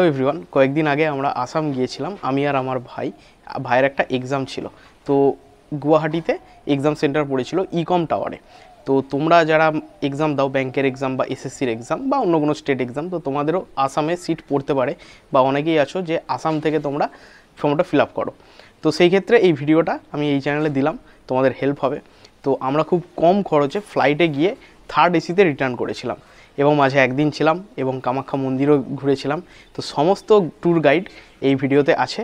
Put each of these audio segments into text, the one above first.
Everyone, কয়েকদিন আগে আমরা আসাম গিয়েছিলাম, আমি আর আমার ভাইয়ের একটা এক্সাম ছিল। তো গুয়াহাটিতে এক্সাম সেন্টার পড়েছিল ইকম টাওয়ারে। তো তোমরা যারা এক্সাম দাও, ব্যাংকের এক্সাম বা এসএসসির এক্সাম বা অন্য কোনো স্টেট এক্সাম, তো তোমাদেরও আসামে সিট পড়তে পারে, বা অনেকেই আছো যে আসাম থেকে তোমরা ফর্মটা ফিল আপ করো। তো সেই ক্ষেত্রে এই ভিডিওটা আমি এই চ্যানেলে দিলাম, তোমাদের হেল্প হবে। তো আমরা খুব কম খরচে ফ্লাইটে গিয়ে থার্ড এসিতে রিটার্ন করেছিলাম, এবং মাঝে একদিন ছিলাম এবং কামাখ্যা মন্দিরও ঘুরেছিলাম। তো সমস্ত ট্যুর গাইড এই ভিডিওতে আছে,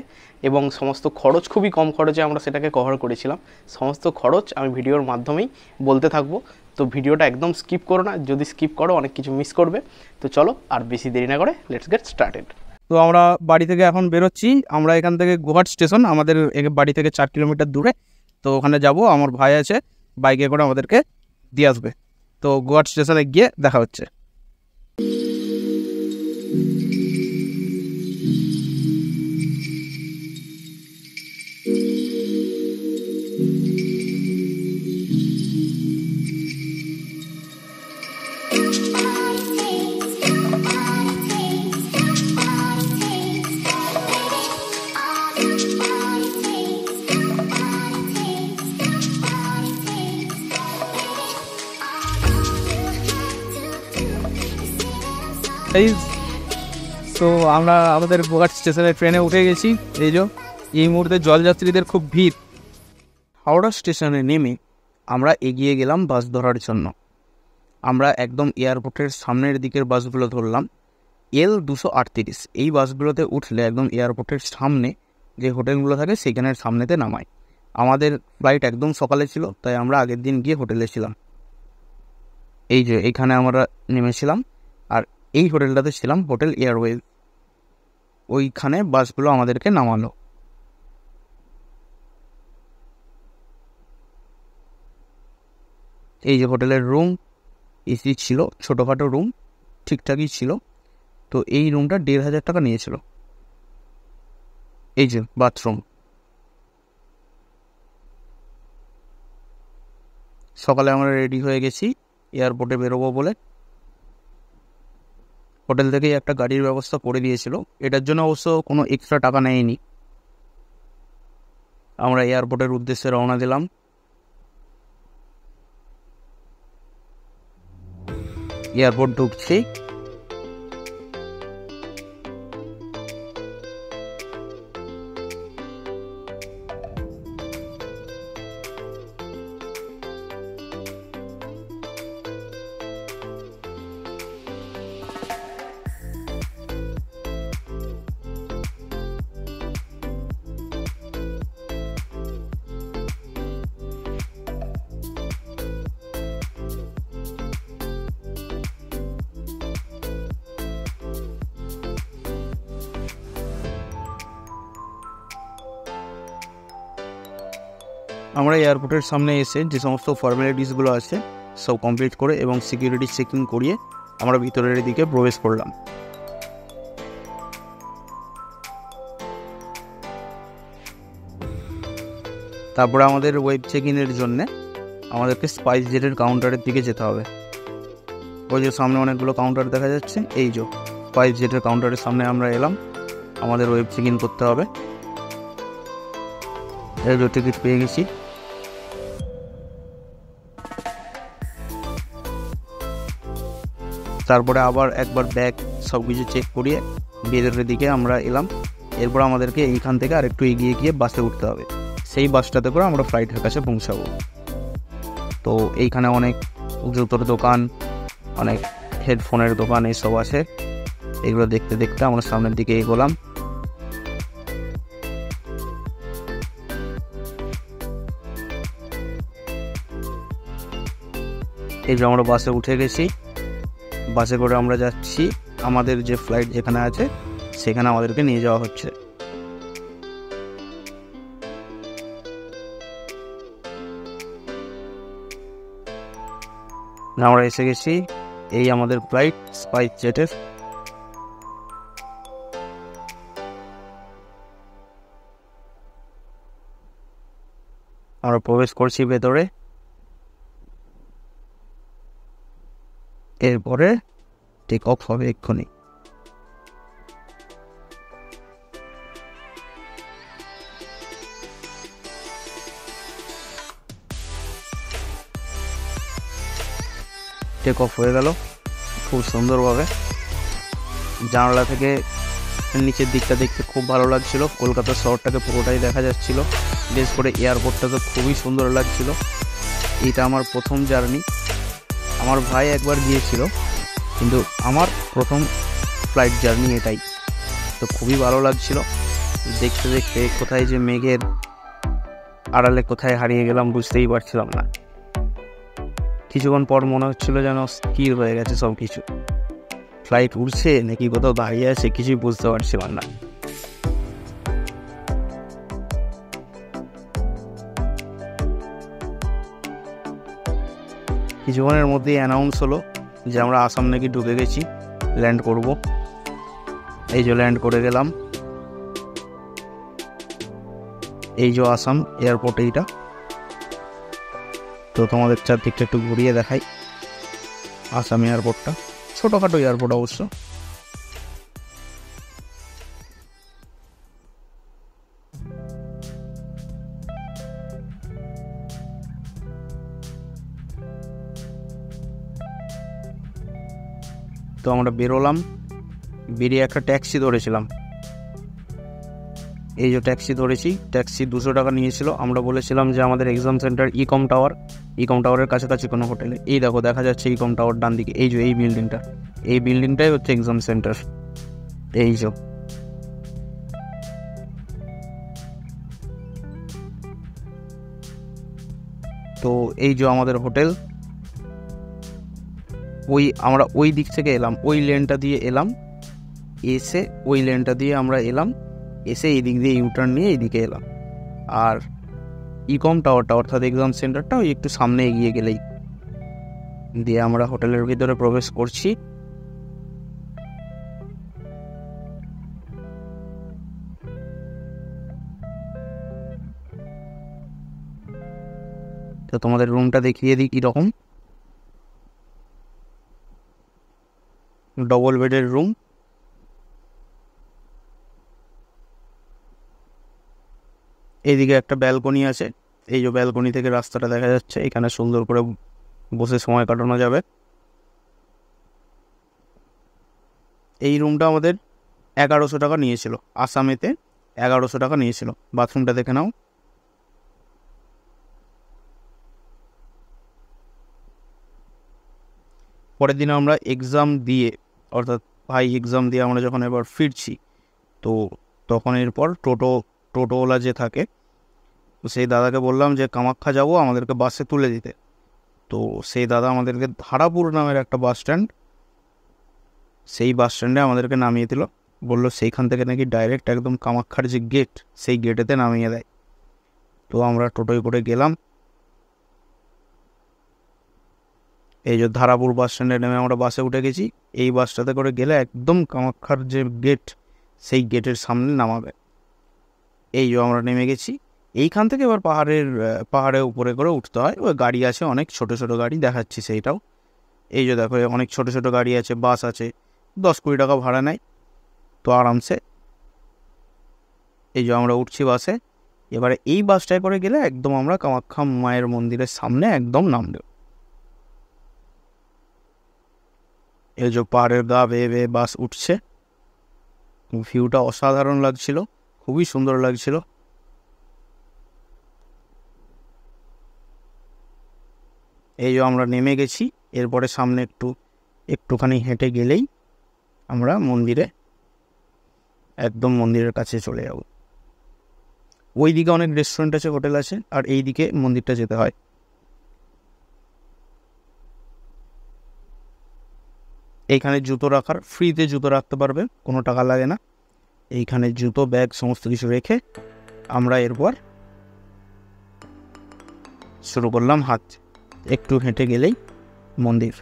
এবং সমস্ত খরচ খুবই কম খরচে আমরা সেটাকে কভার করেছিলাম। সমস্ত খরচ আমি ভিডিওর মাধ্যমেই বলতে থাকবো, তো ভিডিওটা একদম স্কিপ করো না, যদি স্কিপ করো অনেক কিছু মিস করবে। তো চলো আর বেশি দেরি না করে লেটস গেট স্টার্টেড। তো আমরা বাড়ি থেকে এখন বেরোচ্ছি। আমরা এখান থেকে গোহাট স্টেশন, আমাদের বাড়ি থেকে 4 কিলোমিটার দূরে। তো ওখানে যাব, আমার ভাই আছে, বাইকে করে আমাদেরকে দিয়ে আসবে। তো গোহাট স্টেশনে গিয়ে দেখা হচ্ছে। তো আমরা আমাদের গোহাট স্টেশনে ট্রেনে উঠে গেছি। এই মুহূর্তে জলযাত্রীদের খুব ভিড়। হাওড়া স্টেশনে নেমে আমরা এগিয়ে গেলাম বাস ধরার জন্য। আমরা একদম এয়ারপোর্টের সামনের দিকের বাসগুলো ধরলাম, L238। এই বাসগুলোতে উঠলে একদম এয়ারপোর্টের সামনে যে হোটেলগুলো থাকে সেখানের সামনেতে নামায়। আমাদের ফ্লাইট একদম সকালে ছিল, তাই আমরা আগের দিন গিয়ে হোটেলে ছিলাম। এইখানে আমরা নেমেছিলাম, আর এই হোটেলটাতে ছিলাম, হোটেল এয়ারওয়েজ। ওইখানে বাসগুলো আমাদেরকে নামালো। এই যে হোটেলের রুম, এসি ছিল, ছোটোখাটো রুম, ঠিকঠাকই ছিল। তো এই রুমটা 1,500 টাকা নিয়েছিল। এই যে বাথরুম। সকালে আমরা রেডি হয়ে গেছি এয়ারপোর্টে বেরোবো বলে। হোটেল থেকেই একটা গাড়ির ব্যবস্থা করে দিয়েছিল, এটার জন্য অবশ্য কোনো এক্সট্রা টাকা নেয়নি। আমরা এয়ারপোর্টের উদ্দেশ্যে রওনা দিলাম। এয়ারপোর্ট ঢুকছি। আমরা এয়ারপোর্টের সামনে এসে যে সমস্ত ফর্মালিটিসগুলো আছে সব কমপ্লিট করে এবং সিকিউরিটি চেকিং করিয়ে আমরা ভিতরের দিকে প্রবেশ করলাম। তারপরে আমাদের ওয়েব চেক ইনের জন্যে আমাদেরকে স্পাইস জেটের কাউন্টারের দিকে যেতে হবে। ওই যে সামনে অনেকগুলো কাউন্টার দেখা যাচ্ছে, এই যে স্পাইস জেটের কাউন্টারের সামনে আমরা এলাম। আমাদের ওয়েব চেক ইন করতে হবে। এই যে টিকিট পেয়ে গেছি। তারপরে আবার একবার ব্যাগ সব কিছু চেক করিয়ে ভেতরের দিকে আমরা এলাম। এরপর আমাদেরকে এইখান থেকে আর একটু এগিয়ে গিয়ে বাসে উঠতে হবে। সেই বাসটাতে করে আমরা ফ্লাইটের কাছে পৌঁছাবো। তো এইখানে অনেক জুতোর দোকান, অনেক হেডফোনের দোকান এইসব আছে। এগুলো দেখতে দেখতে আমরা সামনের দিকে এগোলাম। এই যে আমরা বাসে উঠে গেছি। বাসে করে আমরা যাচ্ছি আমাদের যে ফ্লাইট যেখানে আছে সেখানে আমাদেরকে নিয়ে যাওয়া হচ্ছে। আমরা এসে গেছি, এই আমাদের ফ্লাইট স্পাইস জেটের। আমরা প্রবেশ করছি ভেতরে। এরপরে টেক অফ হবে এক্ষুনি। টেক অফ হয়ে গেল খুব সুন্দরভাবে। জানালা থেকে নিচের দিকটা দেখতে খুব ভালো লাগছিল, কলকাতা শহরটাকে পুরোটাই দেখা যাচ্ছিল, বিশেষ করে এয়ারপোর্টটা তো খুবই সুন্দর লাগছিল। এটা আমার প্রথম জার্নি। আমার ভাই একবার গিয়েছিল, কিন্তু আমার প্রথম ফ্লাইট জার্নি এটাই। তো খুবই ভালো লাগছিল দেখতে দেখতে। কোথায় যে মেঘের আড়ালে কোথায় হারিয়ে গেলাম বুঝতেই পারছিলাম না। কিছুক্ষণ পর মনে হচ্ছিল যেন স্থির হয়ে গেছে সব কিছু, ফ্লাইট উড়ছে নাকি কোথাও দাঁড়িয়ে আছে কিছুই বুঝতে পারছিলাম না। কিছুক্ষণের মধ্যেই অ্যানাউন্স হলো যে আমরা আসাম নাকি ঢুকে গেছি, ল্যান্ড করব। এই যে ল্যান্ড করে গেলাম, এই যে আসাম এয়ারপোর্ট এইটা। তো তোমাদের চারদিকটা একটু ঘুরিয়ে দেখাই। আসাম এয়ারপোর্টটা ছোটোখাটো এয়ারপোর্ট অবশ্য। তো আমরা বেরোলাম, বেরিয়ে একটা ট্যাক্সি ধরেছিলাম। এই যে ট্যাক্সি ধরেছি, ট্যাক্সি 200 টাকা নিয়েছিল। আমরা বলেছিলাম যে আমাদের এক্সাম সেন্টার ইকম টাওয়ারের কাছাকাছি কোনো হোটেলে। এই দেখো দেখা যাচ্ছে ইকম টাওয়ার ডান দিকে, এই যে এই বিল্ডিংটাই হচ্ছে এক্সাম সেন্টার। এই যে তো এই যে আমাদের হোটেল। আমরা ওই দিক থেকে এলাম, ওই লেনটা দিয়ে এলাম, এসে ওই লেনটা দিয়ে আমরা এলাম, এসে এই দিক দিয়ে ইউটার্ন নিয়ে এইদিকে এলাম। আর ইকম টাওয়ারটা অর্থাৎ এক্সাম সেন্টারটা ওই একটু সামনে এগিয়ে গেলেই। দিয়ে আমরা হোটেলের ভিতরে প্রবেশ করছি। তো তোমাদের রুমটা দেখিয়ে দিই কীরকম। ডবল বেডের রুম। এইদিকে একটা ব্যালকনি আছে, এই যে ব্যালকনি থেকে রাস্তাটা দেখা যাচ্ছে, এখানে সুন্দর করে বসে সময় কাটানো যাবে। এই রুমটা আমাদের 1100 টাকা নিয়েছিল, আসামেতে 1100 টাকা নিয়েছিল। বাথরুমটা দেখে নাও। পরের দিন আমরা এক্সাম দিয়ে, অর্থাৎ ভাই এক্সাম দিয়ে আমরা যখন এবার ফিরছি, তো তখন এরপর টোটোওয়ালা যে থাকে, তো সেই দাদাকে বললাম যে কামাখ্যা যাব, আমাদেরকে বাসে তুলে দিতে। তো সেই দাদা আমাদেরকে ধারাপুর নামের একটা বাস স্ট্যান্ড, সেই বাস স্ট্যান্ডে আমাদেরকে নামিয়ে দিল। বললো সেইখান থেকে নাকি ডাইরেক্ট একদম কামাখ্যার যে গেট, সেই গেটেতে নামিয়ে দেয়। তো আমরা টোটোয় করে গেলাম। এই যে ধারাপুর বাস স্ট্যান্ডে নেমে আমরা বাসে উঠে গেছি। এই বাসটাতে করে গেলে একদম কামাখ্যার যে গেট, সেই গেটের সামনে নামাবে। এই যে আমরা নেমে গেছি। এইখান থেকে এবার পাহাড়ের উপরে করে উঠতে হয়। ওই গাড়ি আছে অনেক, ছোট ছোট গাড়ি দেখাচ্ছি সেইটাও। এই যে দেখো অনেক ছোট ছোট গাড়ি আছে, বাস আছে, 10-20 টাকা ভাড়া নেয়, তো আরামসে। এই যে আমরা উঠছি বাসে। এবারে এই বাসটায় করে গেলে একদম আমরা কামাখ্যা মায়ের মন্দিরের সামনে একদম নামবে। এই যে পাহাড়ের গা বেয়ে বেয়ে বাস উঠছে, ভিউটা অসাধারণ লাগছিল, খুবই সুন্দর লাগছিল। এই যে আমরা নেমে গেছি। এরপরে সামনে একটুখানি হেঁটে গেলেই আমরা একদম মন্দিরের কাছে চলে যাব। ওই দিকে অনেক রেস্টুরেন্ট আছে, হোটেল আছে, আর এই দিকে মন্দিরটা যেতে হয়। এইখানে জুতো রাখার, ফ্রিতে জুতো রাখতে পারবে, কোনো টাকা লাগে না। এইখানে জুতো, ব্যাগ সমস্ত কিছু রেখে আমরা এরপর শুরু করলাম হাঁট। একটু হেঁটে গেলেই মন্দির।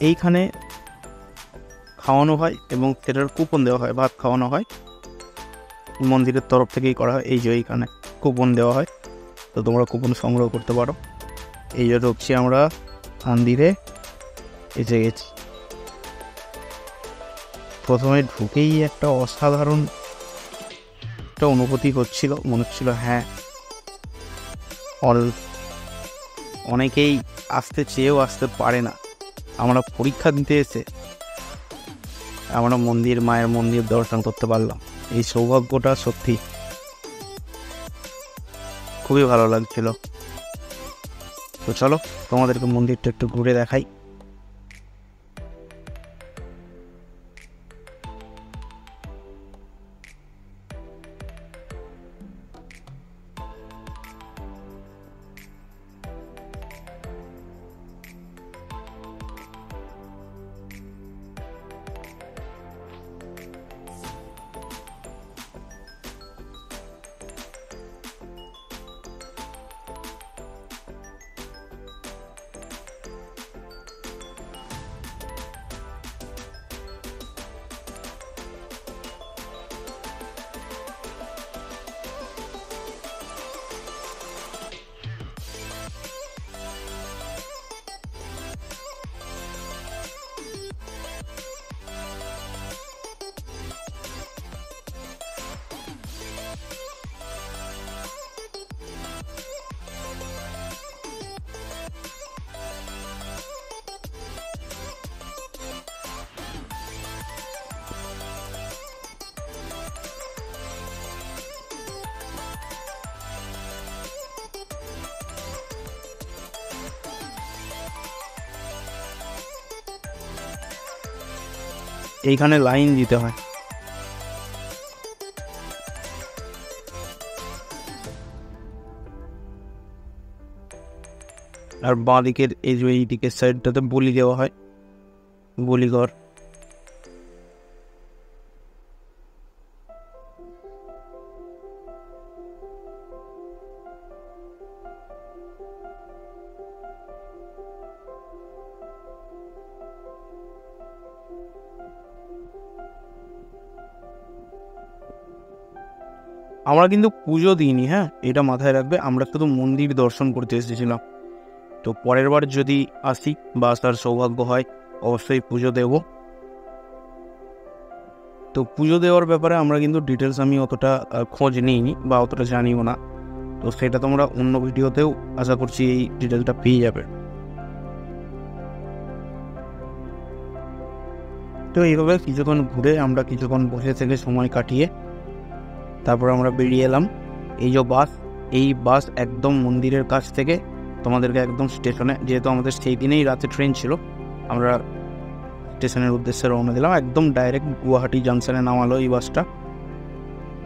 এইখানে খাওয়ানো হয় এবং সেটার কুপন দেওয়া হয়, ভাত খাওয়ানো হয়, মন্দিরের তরফ থেকেই করা হয়। এই যে এইখানে কুপন দেওয়া হয়, তো তোমরা কুপন সংগ্রহ করতে পারো। এই যে ঢুকছি আমরা মন্দিরে, এসে গেছি। প্রথমে ঢুকেই একটা অসাধারণ একটা অনুভূতি হচ্ছিল, মনে হচ্ছিল হ্যাঁ অনেকেই আসতে চেয়েও আসতে পারে না, আমরা পরীক্ষা দিতে এসে আমরা মায়ের মন্দির দর্শন করতে পারলাম। এই সৌভাগ্যটা সত্যি খুবই ভালো লাগছিল। তো চলো তোমাদেরকে মন্দিরটা একটু ঘুরে দেখাই। এইখানে লাইন দিতে হয়। আর বাঁ দিকের এই যে এই দিকের সাইডটাতে বলি দেওয়া হয়, বলিঘর। আমরা কিন্তু পুজো দিইনি, হ্যাঁ এটা মাথায় রাখবে, আমরা শুধু মন্দির দর্শন করতে এসেছিলাম। তো পরের বার যদি আসি বা আসার সৌভাগ্য হয় অবশ্যই পুজো দেব। তো পুজো দেওয়ার ব্যাপারে আমরা কিন্তু ডিটেলস আমি অতটা খোঁজ নিইনি বা অতটা জানিও না, তো সেটা তোমরা অন্য ভিডিওতেও আশা করছি এই ডিটেলটা পেয়ে যাবে। তো এইভাবে কিছুক্ষণ ঘুরে আমরা কিছুক্ষণ বসে থেকে সময় কাটিয়ে তারপর আমরা বেরিয়ে এলাম। এই যে বাস, এই বাস একদম মন্দিরের কাছ থেকে তোমাদেরকে একদম স্টেশনে, যেহেতু আমাদের সেই দিনেই রাতে ট্রেন ছিল, আমরা স্টেশনের উদ্দেশ্যে রওনা দিলাম। একদম ডাইরেক্ট গুয়াহাটি জাংশনে নামালো এই বাসটা,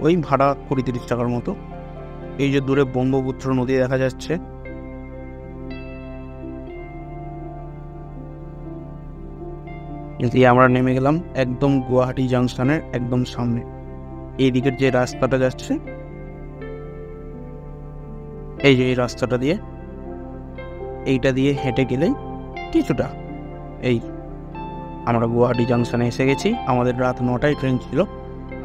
ওই ভাড়া 20-30 টাকার মতো। এই যে দূরে ব্রহ্মপুত্র নদী দেখা যাচ্ছে, দিয়ে আমরা নেমে গেলাম একদম গুয়াহাটি জাংশনের একদম সামনে। এই দিকের যে রাস্তাটা যাচ্ছে, এই যে এই রাস্তাটা দিয়ে, এইটা দিয়ে হেঁটে গেলেই কিছুটা এই আমরা গুয়াহাটি জাংশনে এসে গেছি। আমাদের রাত 9টায় ট্রেন ছিল,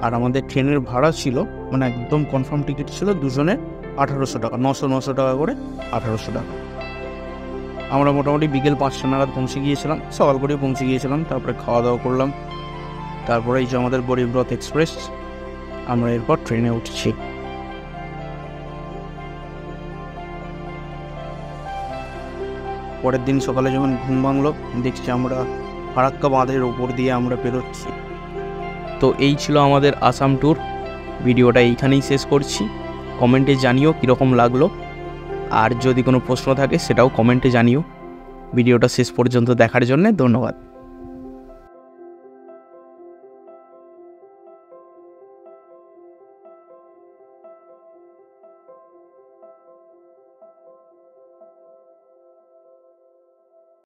আর আমাদের ট্রেনের ভাড়া ছিল মানে একদম কনফার্ম টিকিট ছিল দুজনে 1800 টাকা, 900 টাকা করে 1800 টাকা। আমরা মোটামুটি বিকেল 5টা নাগাদ পৌঁছে গিয়েছিলাম, সকাল করে পৌঁছে গিয়েছিলাম। তারপরে খাওয়া দাওয়া করলাম, তারপরে এই যে আমাদের গরিবরথ এক্সপ্রেস, আমরা এরপর ট্রেনে উঠছি। পরের দিন সকালে যখন ঘুম ভাঙলো দেখছি আমরা ফারাক্কা বাঁধের ওপর দিয়ে আমরা বেরোচ্ছি। তো এই ছিল আমাদের আসাম ট্যুর। ভিডিওটা এইখানেই শেষ করছি। কমেন্টে জানিও কীরকম লাগলো, আর যদি কোনো প্রশ্ন থাকে সেটাও কমেন্টে জানিও। ভিডিওটা শেষ পর্যন্ত দেখার জন্য ধন্যবাদ।